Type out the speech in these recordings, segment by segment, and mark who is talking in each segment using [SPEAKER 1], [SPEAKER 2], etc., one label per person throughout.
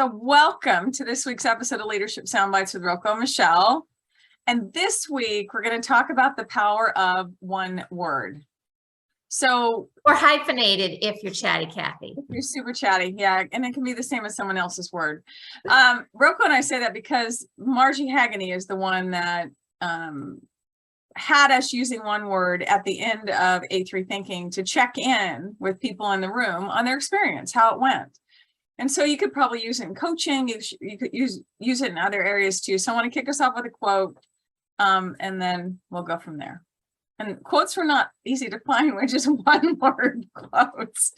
[SPEAKER 1] So welcome to this week's episode of Leadership Soundbites with RokoM Michelle. And this week, we're going to talk about the power of one word. So,
[SPEAKER 2] or hyphenated if you're chatty Kathy.
[SPEAKER 1] If you're super chatty, yeah, and it can be the same as someone else's word. Roko and I say that because Margie Hagene is the one that had us using one word at the end of A3 Thinking to check in with people in the room on their experience, how it went. And so you could probably use it in coaching. You could use it in other areas too. So I want to kick us off with a quote, and then we'll go from there. And quotes were not easy to find, which is one word quotes.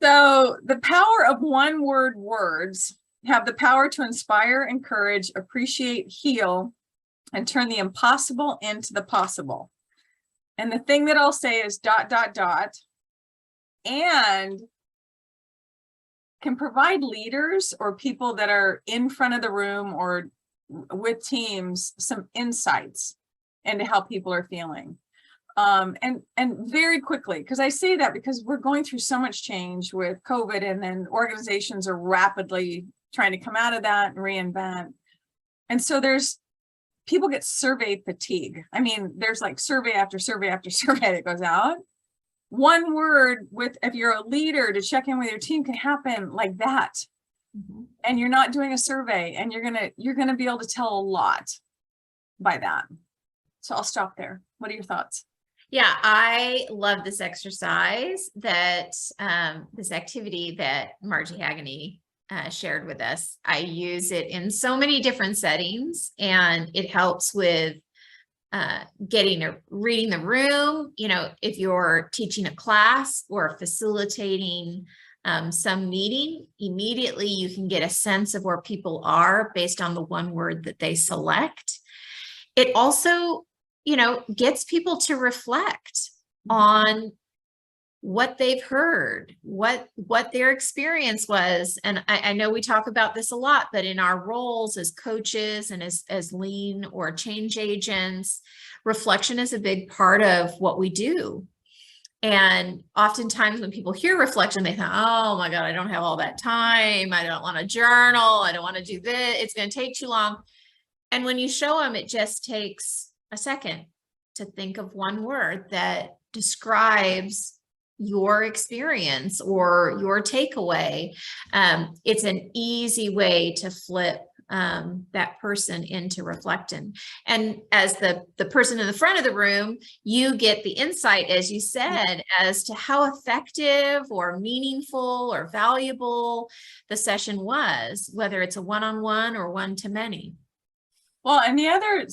[SPEAKER 1] So the power of one word words have the power to inspire, encourage, appreciate, heal, and turn the impossible into the possible. And the thing that I'll say is ... and can provide leaders or people that are in front of the room or with teams some insights into how people are feeling. And very quickly, because I say that because we're going through so much change with COVID, and then organizations are rapidly trying to come out of that and reinvent. And so people get survey fatigue. I mean, there's like survey after survey after survey that goes out. One word if you're a leader to check in with your team can happen like that. Mm-hmm. And you're not doing a survey, and you're gonna be able to tell a lot by that. So I'll stop there. What are your thoughts?
[SPEAKER 2] Yeah, I love this exercise this activity that Margie Hagene shared with us. I use it in so many different settings, and it helps with reading the room. You know, if you're teaching a class or facilitating some meeting, immediately you can get a sense of where people are based on the one word that they select. It also, gets people to reflect on what they've heard, what their experience was. And I know we talk about this a lot, but in our roles as coaches and as lean or change agents, reflection is a big part of what we do. And oftentimes when people hear reflection, they think, oh my God, I don't have all that time. I don't want to journal. I don't want to do this. It's going to take too long. And when you show them, it just takes a second to think of one word that describes your experience or your takeaway. It's an easy way to flip that person into reflecting. And as the person in the front of the room, you get the insight, as you said, as to how effective or meaningful or valuable the session was, whether it's a one-on-one or one-to-many.
[SPEAKER 1] Well, and the other,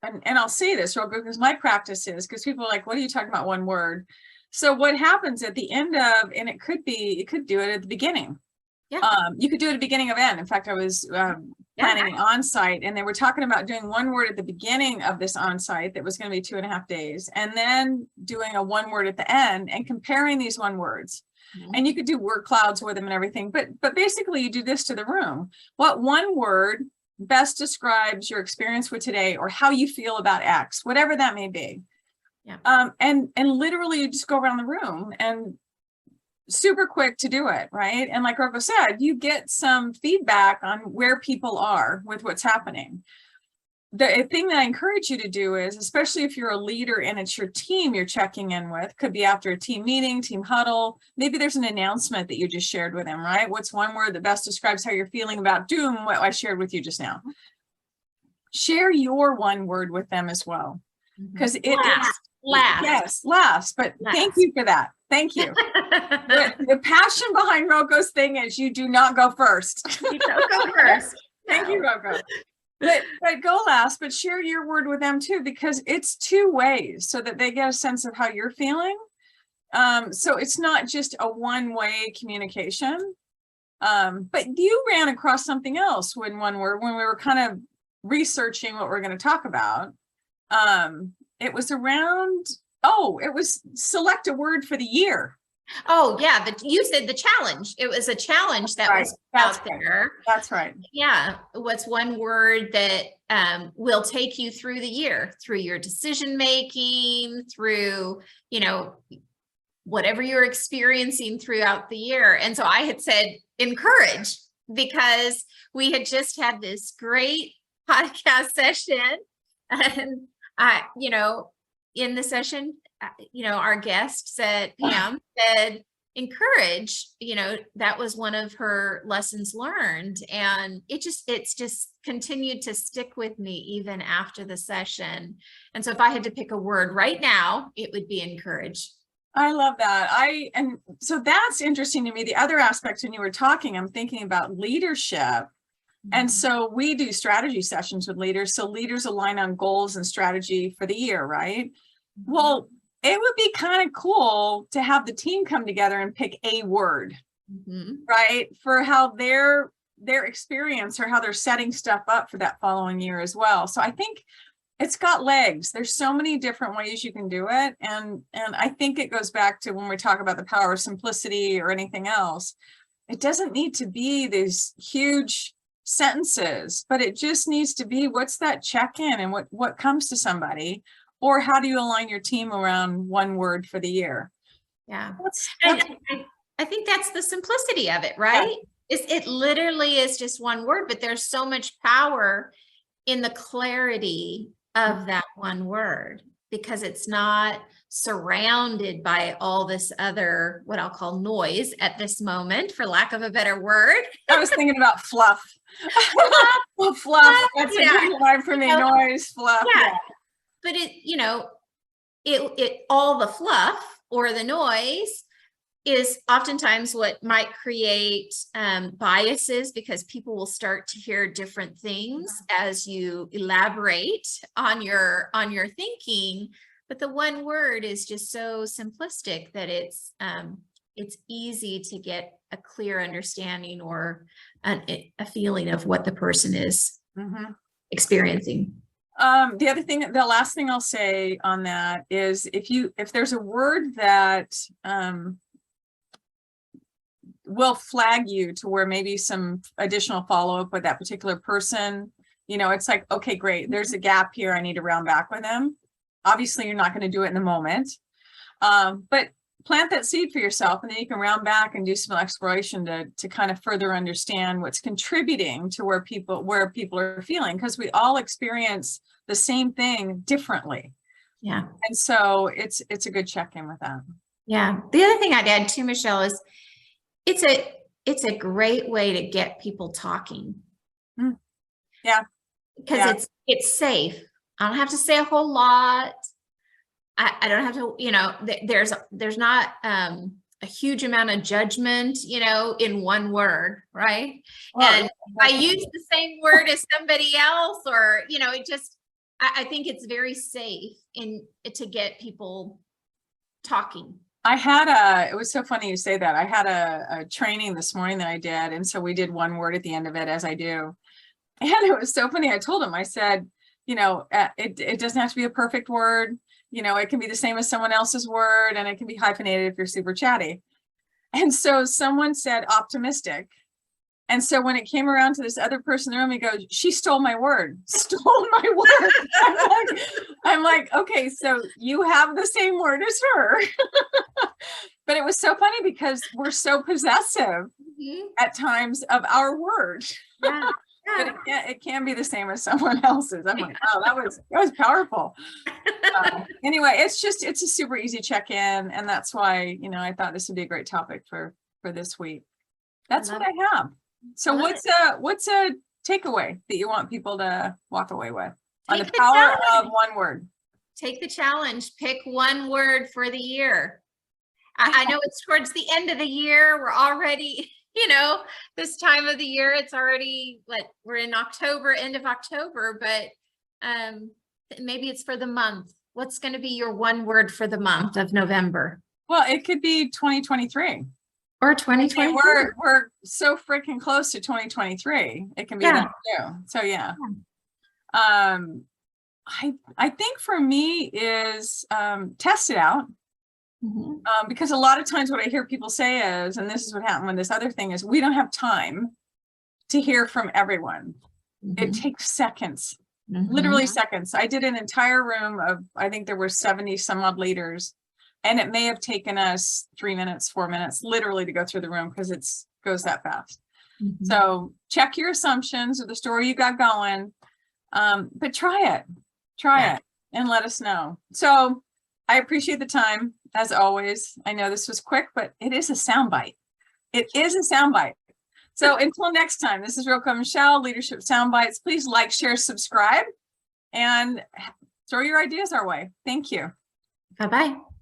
[SPEAKER 1] and I'll say this real quick, because my practice is, because people are like, what are you talking about one word? So what happens at the end of, and you could do it at the beginning. Yeah. You could do it at the beginning of end. In fact, I was planning an on-site, and they were talking about doing one word at the beginning of this on-site that was going to be 2.5 days, and then doing a one word at the end and comparing these one words. Mm-hmm. And you could do word clouds with them and everything, but basically you do this to the room. What one word best describes your experience with today, or how you feel about X, whatever that may be. Yeah. And literally you just go around the room, and super quick to do it, right? And like Roko said, you get some feedback on where people are with what's happening. The thing that I encourage you to do is, especially if you're a leader and it's your team you're checking in with, could be after a team meeting, team huddle, maybe there's an announcement that you just shared with them, right? What's one word that best describes how you're feeling about doing what I shared with you just now? Share your one word with them as well. Because last, but thank you for that. Thank you. The passion behind Roko's thing is you do not go first.
[SPEAKER 2] You don't go first.
[SPEAKER 1] Thank you, Roko. But go last, but share your word with them too, because it's two ways, so that they get a sense of how you're feeling. So it's not just a one-way communication. But you ran across something else when we were kind of researching what we're going to talk about. It was around, it was select a word for the year.
[SPEAKER 2] Oh yeah, but you said the challenge. It was a challenge that was out there.
[SPEAKER 1] That's right.
[SPEAKER 2] Yeah. What's one word that will take you through the year, through your decision making, through, whatever you're experiencing throughout the year. And so I had said encourage, because we had just had this great podcast session, and in the session, our guest said, Pam said, encourage, that was one of her lessons learned. And it's just continued to stick with me even after the session. And so if I had to pick a word right now, it would be encourage.
[SPEAKER 1] I love that. And so that's interesting to me. The other aspect, when you were talking, I'm thinking about leadership. And so we do strategy sessions with leaders. So leaders align on goals and strategy for the year, right? Well, it would be kind of cool to have the team come together and pick a word, right? For how their experience or how they're setting stuff up for that following year as well. So I think it's got legs. There's so many different ways you can do it. And I think it goes back to when we talk about the power of simplicity or anything else. It doesn't need to be these huge sentences, but it just needs to be, what's that check-in and what comes to somebody, or how do you align your team around one word for the year?
[SPEAKER 2] Yeah. And I think that's the simplicity of it, right? Yeah. It literally is just one word, but there's so much power in the clarity of that one word, because it's not surrounded by all this other, what I'll call noise at this moment, for lack of a better word.
[SPEAKER 1] I was thinking about fluff. Fluff. That's a good word for me. Noise, fluff.
[SPEAKER 2] Yeah. But it all the fluff or the noise is oftentimes what might create biases, because people will start to hear different things as you elaborate on your thinking. But the one word is just so simplistic that it's easy to get a clear understanding or a feeling of what the person is experiencing.
[SPEAKER 1] The last thing I'll say on that is, if there's a word that will flag you to where maybe some additional follow-up with that particular person, it's like, okay, great, there's a gap here, I need to round back with them. Obviously, you're not going to do it in the moment, but plant that seed for yourself, and then you can round back and do some exploration to kind of further understand what's contributing to where people are feeling, because we all experience the same thing differently.
[SPEAKER 2] Yeah.
[SPEAKER 1] And so it's a good check-in with that.
[SPEAKER 2] Yeah. The other thing I'd add too, Michelle, is it's a great way to get people talking.
[SPEAKER 1] Yeah.
[SPEAKER 2] Because it's safe. I don't have to say a whole lot. I don't have to, there's not a huge amount of judgment, in one word, right? Well, and I use the same word as somebody else, or, I think it's very safe to get people talking.
[SPEAKER 1] It was so funny you say that. I had a training this morning that I did. And so we did one word at the end of it, as I do. And it was so funny. I told him, I said, it doesn't have to be a perfect word. It can be the same as someone else's word, and it can be hyphenated if you're super chatty. And so someone said optimistic. And so when it came around to this other person in the room, he goes, she stole my word, I'm like, okay, so you have the same word as her. But it was so funny because we're so possessive at times of our word. Yeah. But it can be the same as someone else's. I'm like, oh, that was powerful. Anyway, it's a super easy check-in, and that's why I thought this would be a great topic for this week. That's what I have. So what's a takeaway that you want people to walk away with on the power of one word?
[SPEAKER 2] Take the challenge. Pick one word for the year. I know it's towards the end of the year. We're already, this time of the year, it's already we're in October, end of October, but maybe it's for the month. What's going to be your one word for the month of November?
[SPEAKER 1] Well, it could be 2023
[SPEAKER 2] or 2020.
[SPEAKER 1] We're so freaking close to 2023. It can be that too. So yeah. I think for me is test it out. Because a lot of times what I hear people say is, and this is what happened with this other thing, is we don't have time to hear from everyone. It takes seconds, literally seconds. I did an entire room of, I think there were 70 some odd leaders, And it may have taken us 3 minutes, 4 minutes, literally to go through the room because it's goes that fast. So check your assumptions or the story you got going, but try it and let us know. So I appreciate the time as always. I know this was quick, but it is a soundbite. It is a soundbite. So until next time, this is RokoM Michele, Leadership Soundbites. Please like, share, subscribe, and throw your ideas our way. Thank you.
[SPEAKER 2] Bye-bye.